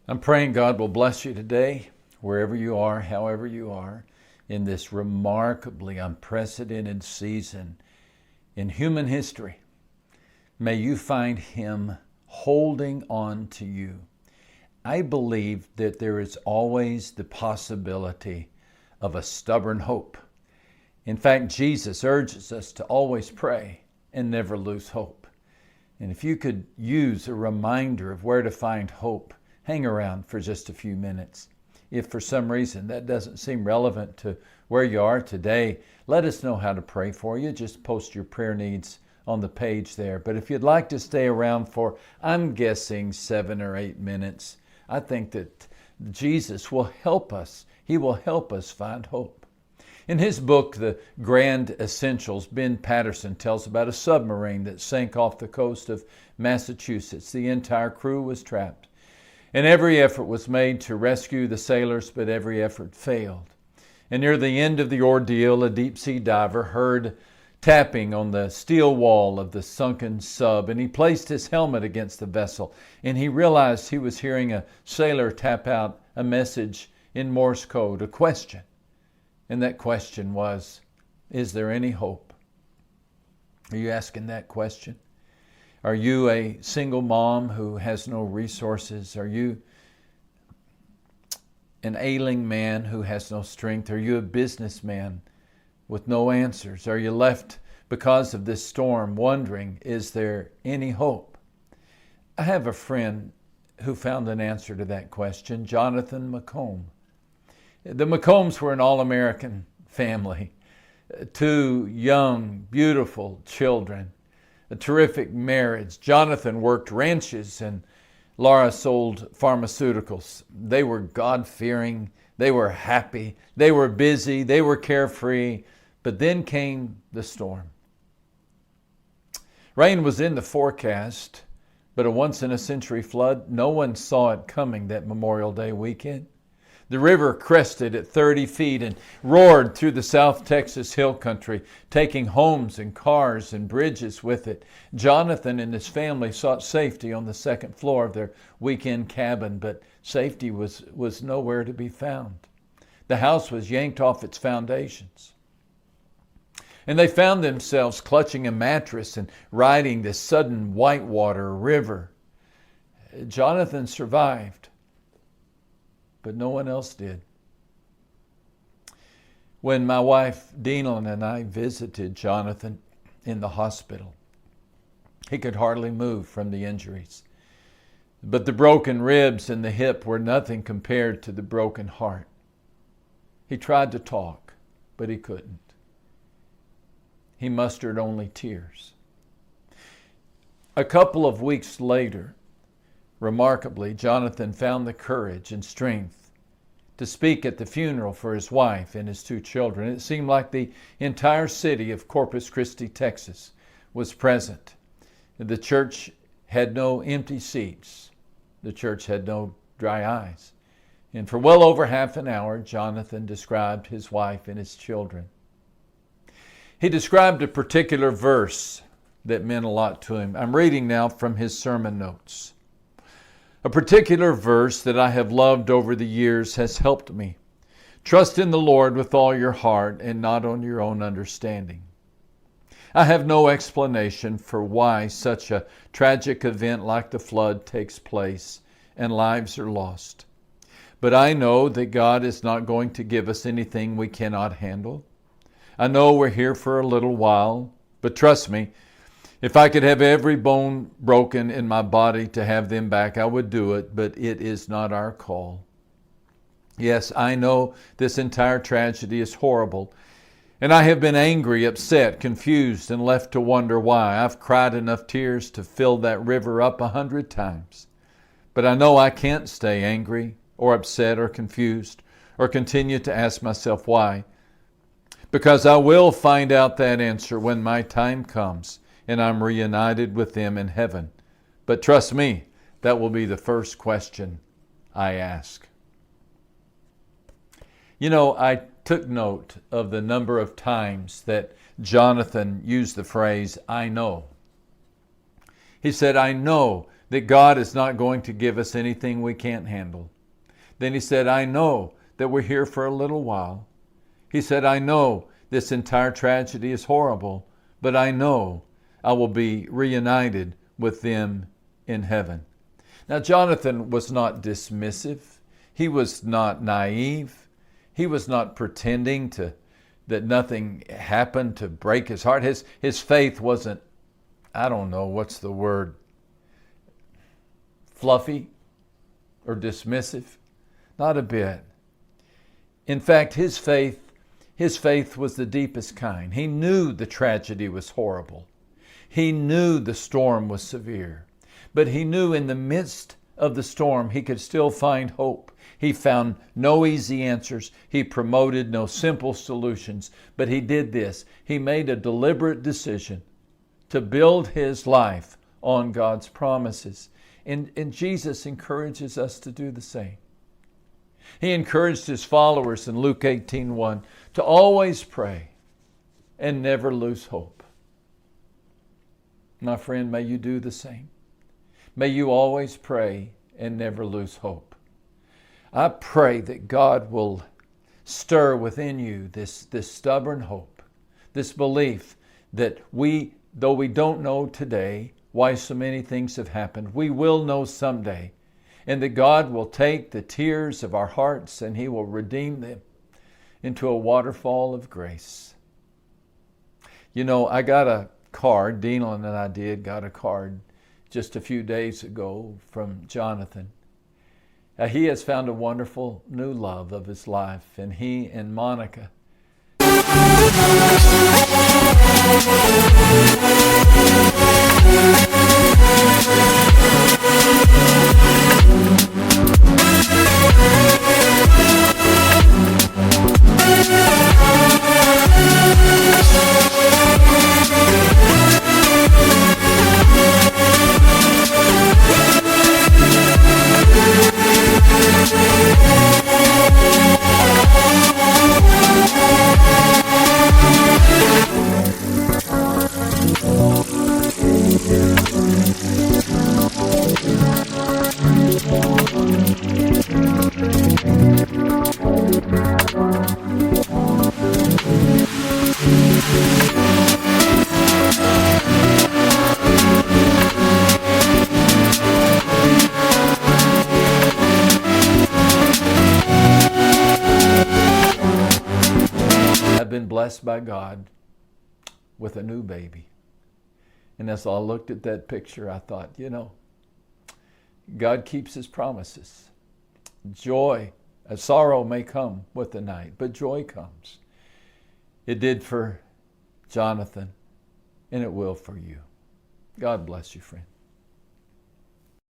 I'm praying God will bless you today, wherever you are, however you are, in this remarkably unprecedented season in human history. May you find Him holding on to you. I believe that there is always the possibility of a stubborn hope. In fact, Jesus urges us to always pray and never lose hope. And if you could use a reminder of where to find hope, hang around for just a few minutes. If for some reason that doesn't seem relevant to where you are today, let us know how to pray for you. Just post your prayer needs on the page there. But if you'd like to stay around for, I'm guessing, 7 or 8 minutes, I think that Jesus will help us. He will help us find hope. In his book, The Grand Essentials, Ben Patterson tells about a submarine that sank off the coast of Massachusetts. The entire crew was trapped. And every effort was made to rescue the sailors, but every effort failed. And near the end of the ordeal, a deep-sea diver heard tapping on the steel wall of the sunken sub, and he placed his helmet against the vessel, and he realized he was hearing a sailor tap out a message in Morse code, a question. And that question was, is there any hope? Are you asking that question? Are you a single mom who has no resources? Are you an ailing man who has no strength? Are you a businessman with no answers? Are you left because of this storm wondering, is there any hope? I have a friend who found an answer to that question, Jonathan McComb. The McCombs were an all-American family, 2 young, beautiful children, a terrific marriage. Jonathan worked ranches and Laura sold pharmaceuticals. They were God-fearing, they were happy, they were busy, they were carefree, but then came the storm. Rain was in the forecast, but a once-in-a-century flood, no one saw it coming that Memorial Day weekend. The river crested at 30 feet and roared through the South Texas hill country, taking homes and cars and bridges with it. Jonathan and his family sought safety on the second floor of their weekend cabin, but safety was nowhere to be found. The house was yanked off its foundations. And they found themselves clutching a mattress and riding this sudden whitewater river. Jonathan survived, but no one else did. When my wife Dean and I visited Jonathan in the hospital, he could hardly move from the injuries. But the broken ribs and the hip were nothing compared to the broken heart. He tried to talk, but he couldn't. He mustered only tears. A couple of weeks later, remarkably, Jonathan found the courage and strength to speak at the funeral for his wife and his 2 children. It seemed like the entire city of Corpus Christi, Texas, was present. The church had no empty seats. The church had no dry eyes. And for well over half an hour, Jonathan described his wife and his children. He described a particular verse that meant a lot to him. I'm reading now from his sermon notes. A particular verse that I have loved over the years has helped me. Trust in the Lord with all your heart and not on your own understanding. I have no explanation for why such a tragic event like the flood takes place and lives are lost. But I know that God is not going to give us anything we cannot handle. I know we're here for a little while, but trust me, if I could have every bone broken in my body to have them back, I would do it, but it is not our call. Yes, I know this entire tragedy is horrible, and I have been angry, upset, confused, and left to wonder why. I've cried enough tears to fill that river up 100 times. But I know I can't stay angry or upset or confused or continue to ask myself why. Because I will find out that answer when my time comes and I'm reunited with them in heaven. But trust me, that will be the first question I ask. You know, I took note of the number of times that Jonathan used the phrase, I know. He said, I know that God is not going to give us anything we can't handle. Then he said, I know that we're here for a little while. He said, I know this entire tragedy is horrible, but I know I will be reunited with them in heaven. Now, Jonathan was not dismissive. He was not naive. He was not pretending that nothing happened to break his heart. His faith wasn't, I don't know, what's the word, fluffy or dismissive. Not a bit. In fact, his faith was the deepest kind. He knew the tragedy was horrible. He knew the storm was severe. But he knew in the midst of the storm, he could still find hope. He found no easy answers. He promoted no simple solutions. But he did this. He made a deliberate decision to build his life on God's promises. And Jesus encourages us to do the same. He encouraged his followers in Luke 18:1 to always pray and never lose hope. My friend, may you do the same. May you always pray and never lose hope. I pray that God will stir within you this stubborn hope, this belief that though we don't know today why so many things have happened, we will know someday. And that God will take the tears of our hearts and he will redeem them into a waterfall of grace. You know, I got a card, Dean and I got a card just a few days ago from Jonathan. He has found a wonderful new love of his life, and he and Monica blessed by God with a new baby. And as I looked at that picture, I thought, you know, God keeps his promises. Joy, sorrow may come with the night, but joy comes. It did for Jonathan, and it will for you. God bless you, friend.